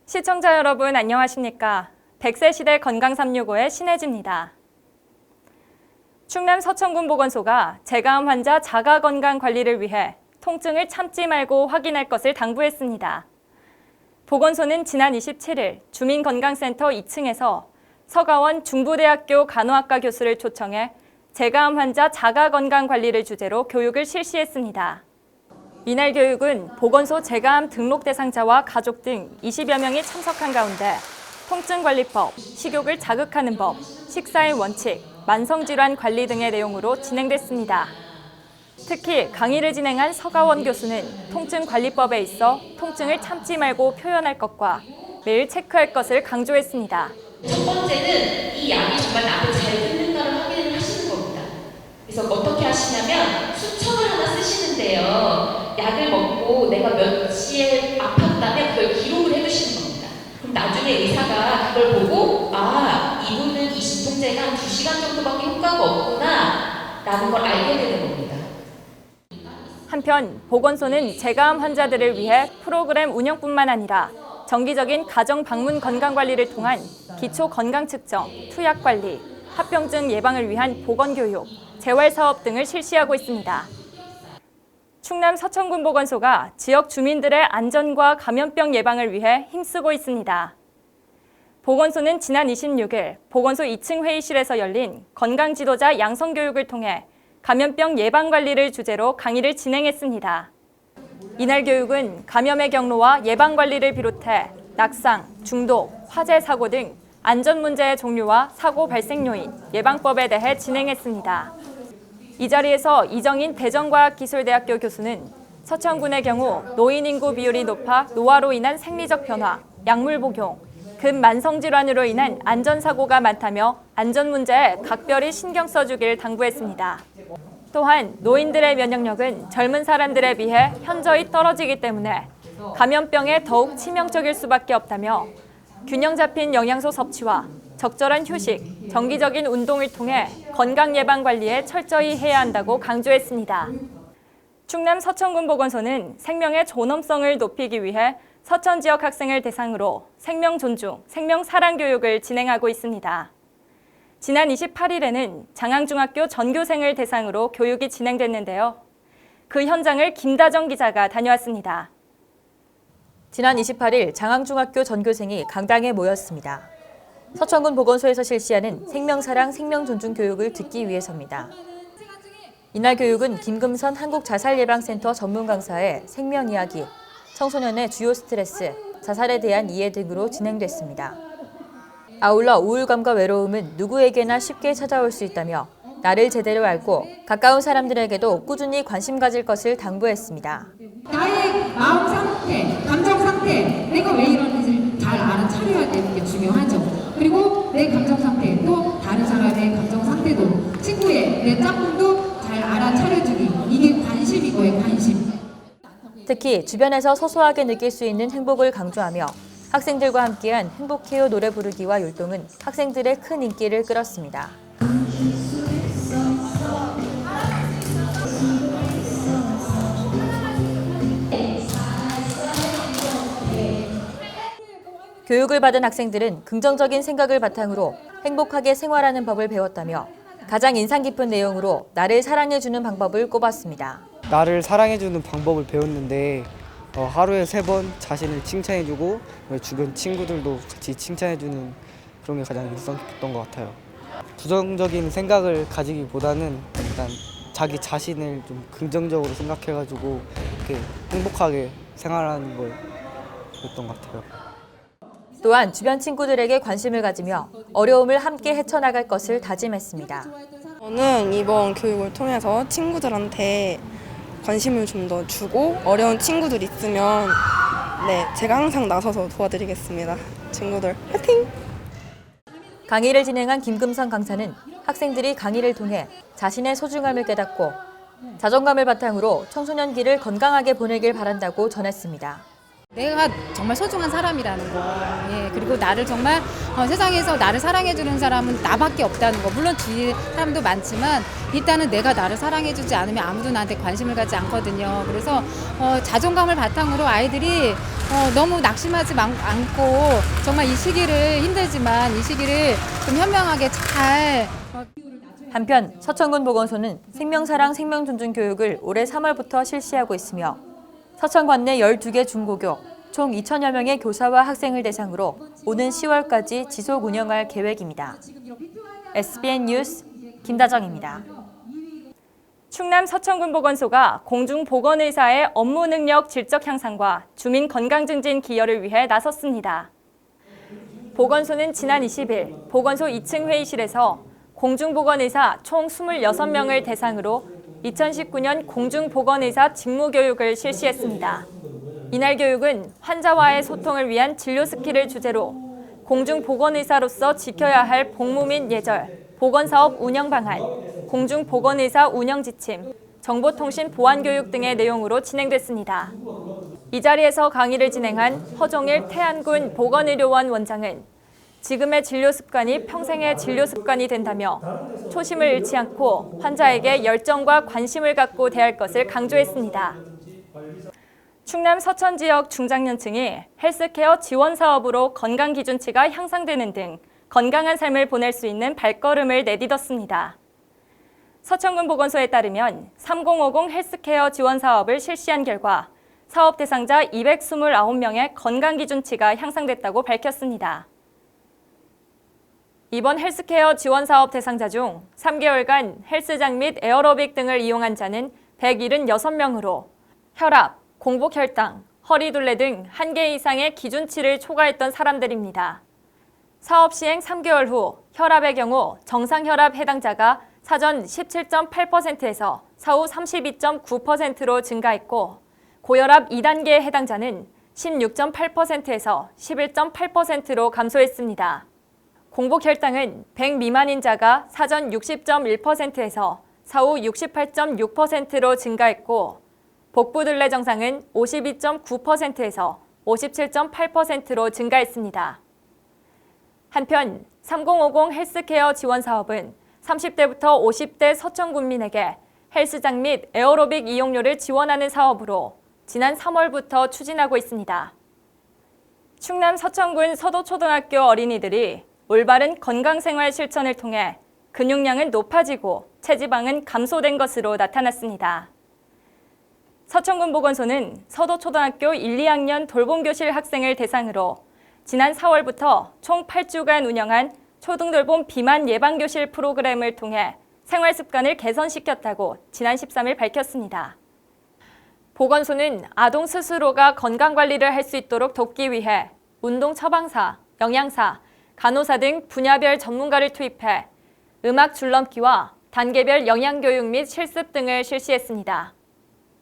시청자 여러분 안녕하십니까? 100세 시대 건강 365의 신혜지입니다. 충남 서천군 보건소가 재가암 환자 자가 건강 관리를 위해 통증을 참지 말고 확인할 것을 당부했습니다. 보건소는 지난 27일 주민건강센터 2층에서 서가원 중부대학교 간호학과 교수를 초청해 재가암 환자 자가 건강 관리를 주제로 교육을 실시했습니다. 이날 교육은 보건소 재가암 등록 대상자와 가족 등 20여 명이 참석한 가운데 통증관리법, 식욕을 자극하는 법, 식사의 원칙, 만성질환 관리 등의 내용으로 진행됐습니다. 특히 강의를 진행한 서가원 교수는 통증관리법에 있어 통증을 참지 말고 표현할 것과 매일 체크할 것을 강조했습니다. 첫 번째는 이 약이 정말 나를 잘 듣는가를 확인을 하시는 겁니다. 그래서 어떻게 하시냐면 수첩을 하나 쓰시는데요. 약을 먹고 내가 몇 시에 아팠다면 그걸 기록을 해두시는 겁니다. 그럼 나중에 의사가 그걸 보고 이분은 이 진통제가 한 2시간 정도밖에 효과가 없구나 라는 걸 알게 되는 겁니다. 한편 보건소는 재가암 환자들을 위해 프로그램 운영뿐만 아니라 정기적인 가정 방문 건강관리를 통한 기초 건강 측정, 투약 관리, 합병증 예방을 위한 보건교육, 재활사업 등을 실시하고 있습니다. 충남 서천군 보건소가 지역 주민들의 안전과 감염병 예방을 위해 힘쓰고 있습니다. 보건소는 지난 26일 보건소 2층 회의실에서 열린 건강지도자 양성교육을 통해 감염병 예방관리를 주제로 강의를 진행했습니다. 이날 교육은 감염의 경로와 예방관리를 비롯해 낙상, 중독, 화재 사고 등 안전 문제의 종류와 사고 발생 요인, 예방법에 대해 진행했습니다. 이 자리에서 이정인 대전과학기술대학교 교수는 서천군의 경우 노인 인구 비율이 높아 노화로 인한 생리적 변화, 약물 복용, 급만성질환으로 인한 안전사고가 많다며 안전 문제에 각별히 신경 써주길 당부했습니다. 또한 노인들의 면역력은 젊은 사람들에 비해 현저히 떨어지기 때문에 감염병에 더욱 치명적일 수밖에 없다며 균형 잡힌 영양소 섭취와 적절한 휴식, 정기적인 운동을 통해 건강 예방 관리에 철저히 해야 한다고 강조했습니다. 충남 서천군 보건소는 생명의 존엄성을 높이기 위해 서천 지역 학생을 대상으로 생명 존중, 생명 사랑 교육을 진행하고 있습니다. 지난 28일에는 장항중학교 전교생을 대상으로 교육이 진행됐는데요. 그 현장을 김다정 기자가 다녀왔습니다. 지난 28일 장항중학교 전교생이 강당에 모였습니다. 서천군 보건소에서 실시하는 생명사랑 생명존중 교육을 듣기 위해서입니다. 이날 교육은 김금선 한국자살예방센터 전문 강사의 생명이야기, 청소년의 주요 스트레스, 자살에 대한 이해 등으로 진행됐습니다. 아울러 우울감과 외로움은 누구에게나 쉽게 찾아올 수 있다며 나를 제대로 알고 가까운 사람들에게도 꾸준히 관심 가질 것을 당부했습니다. 나의 마음 상태, 감정 상태, 내가 왜 이러는지 잘 알아차려야 되는 게 중요하죠. 그리고 내 감정 상태, 또 다른 사람의 감정 상태도, 친구의 내 짝꿍도 잘 알아차려주기. 이게 관심이고요, 관심. 특히 주변에서 소소하게 느낄 수 있는 행복을 강조하며 학생들과 함께한 행복해요 노래 부르기와 율동은 학생들의 큰 인기를 끌었습니다. 교육을 받은 학생들은 긍정적인 생각을 바탕으로 행복하게 생활하는 법을 배웠다며 가장 인상 깊은 내용으로 나를 사랑해주는 방법을 꼽았습니다. 나를 사랑해주는 방법을 배웠는데 하루에 3번 자신을 칭찬해주고 주변 친구들도 같이 칭찬해주는 그런 게 가장 인상 깊었던 것 같아요. 부정적인 생각을 가지기보다는 일단 자기 자신을 좀 긍정적으로 생각해가지고 이렇게 행복하게 생활하는 걸 배웠던 것 같아요. 또한 주변 친구들에게 관심을 가지며 어려움을 함께 헤쳐나갈 것을 다짐했습니다. 저는 이번 교육을 통해서 친구들한테 관심을 좀 더 주고 어려운 친구들 있으면 제가 항상 나서서 도와드리겠습니다. 친구들 화이팅! 강의를 진행한 김금선 강사는 학생들이 강의를 통해 자신의 소중함을 깨닫고 자존감을 바탕으로 청소년기를 건강하게 보내길 바란다고 전했습니다. 내가 정말 소중한 사람이라는 거. 그리고 나를 정말 세상에서 나를 사랑해주는 사람은 나밖에 없다는 거. 물론 주위에 사람도 많지만 일단은 내가 나를 사랑해주지 않으면 아무도 나한테 관심을 갖지 않거든요. 그래서 자존감을 바탕으로 아이들이 너무 낙심하지 않고 정말 이 시기를 힘들지만 이 시기를 좀 현명하게 잘 한편 서천군 보건소는 생명사랑 생명존중 교육을 올해 3월부터 실시하고 있으며 서천관 내 12개 중고교 총 2,000여 명의 교사와 학생을 대상으로 오는 10월까지 지속 운영할 계획입니다. SBN 뉴스 김다정입니다. 충남 서천군 보건소가 공중보건의사의 업무 능력 질적 향상과 주민 건강 증진 기여를 위해 나섰습니다. 보건소는 지난 20일 보건소 2층 회의실에서 공중보건의사 총 26명을 대상으로 2019년 공중보건의사 직무교육을 실시했습니다. 이날 교육은 환자와의 소통을 위한 진료 스킬을 주제로 공중보건의사로서 지켜야 할 복무 및 예절, 보건사업 운영 방안, 공중보건의사 운영 지침, 정보통신 보안 교육 등의 내용으로 진행됐습니다. 이 자리에서 강의를 진행한 허종일 태안군 보건의료원 원장은 지금의 진료 습관이 평생의 진료 습관이 된다며 초심을 잃지 않고 환자에게 열정과 관심을 갖고 대할 것을 강조했습니다. 충남 서천 지역 중장년층이 헬스케어 지원 사업으로 건강 기준치가 향상되는 등 건강한 삶을 보낼 수 있는 발걸음을 내딛었습니다. 서천군 보건소에 따르면 3050 헬스케어 지원 사업을 실시한 결과 사업 대상자 229명의 건강 기준치가 향상됐다고 밝혔습니다. 이번 헬스케어 지원 사업 대상자 중 3개월간 헬스장 및 에어로빅 등을 이용한 자는 176명으로 혈압, 공복혈당, 허리둘레 등 1개 이상의 기준치를 초과했던 사람들입니다. 사업 시행 3개월 후 혈압의 경우 정상 혈압 해당자가 사전 17.8%에서 사후 32.9%로 증가했고 고혈압 2단계 해당자는 16.8%에서 11.8%로 감소했습니다. 공복혈당은 100 미만인 자가 사전 60.1%에서 사후 68.6%로 증가했고 복부둘레 정상은 52.9%에서 57.8%로 증가했습니다. 한편 3050 헬스케어 지원 사업은 30대부터 50대 서천군민에게 헬스장 및 에어로빅 이용료를 지원하는 사업으로 지난 3월부터 추진하고 있습니다. 충남 서천군 서도초등학교 어린이들이 올바른 건강생활 실천을 통해 근육량은 높아지고 체지방은 감소된 것으로 나타났습니다. 서천군 보건소는 서도초등학교 1, 2학년 돌봄교실 학생을 대상으로 지난 4월부터 총 8주간 운영한 초등돌봄 비만 예방교실 프로그램을 통해 생활 습관을 개선시켰다고 지난 13일 밝혔습니다. 보건소는 아동 스스로가 건강관리를 할 수 있도록 돕기 위해 운동 처방사, 영양사, 간호사 등 분야별 전문가를 투입해 음악 줄넘기와 단계별 영양교육 및 실습 등을 실시했습니다.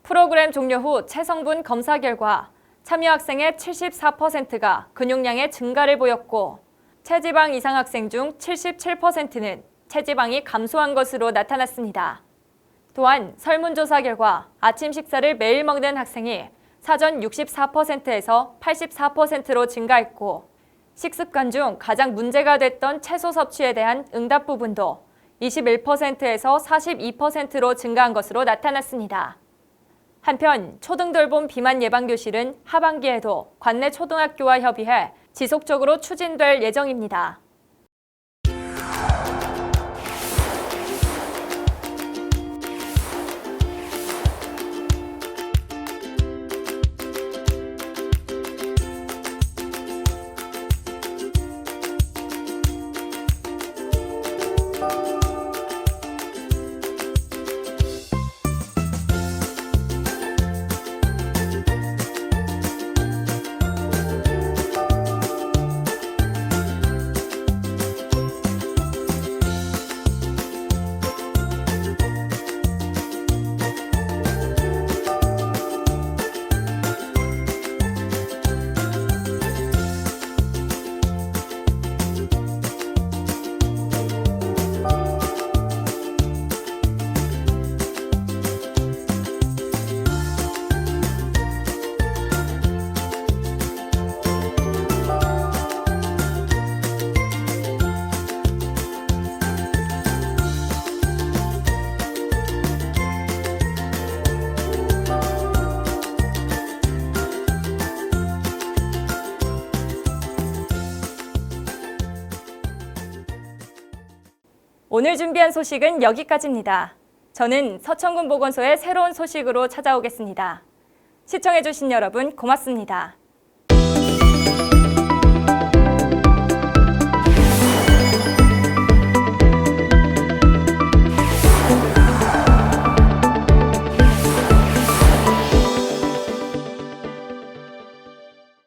프로그램 종료 후 체성분 검사 결과 참여 학생의 74%가 근육량의 증가를 보였고 체지방 이상 학생 중 77%는 체지방이 감소한 것으로 나타났습니다. 또한 설문조사 결과 아침 식사를 매일 먹는 학생이 사전 64%에서 84%로 증가했고 식습관 중 가장 문제가 됐던 채소 섭취에 대한 응답 부분도 21%에서 42%로 증가한 것으로 나타났습니다. 한편 초등돌봄 비만 예방교실은 하반기에도 관내 초등학교와 협의해 지속적으로 추진될 예정입니다. 오늘 준비한 소식은 여기까지입니다. 저는 서천군 보건소의 새로운 소식으로 찾아오겠습니다. 시청해주신 여러분 고맙습니다.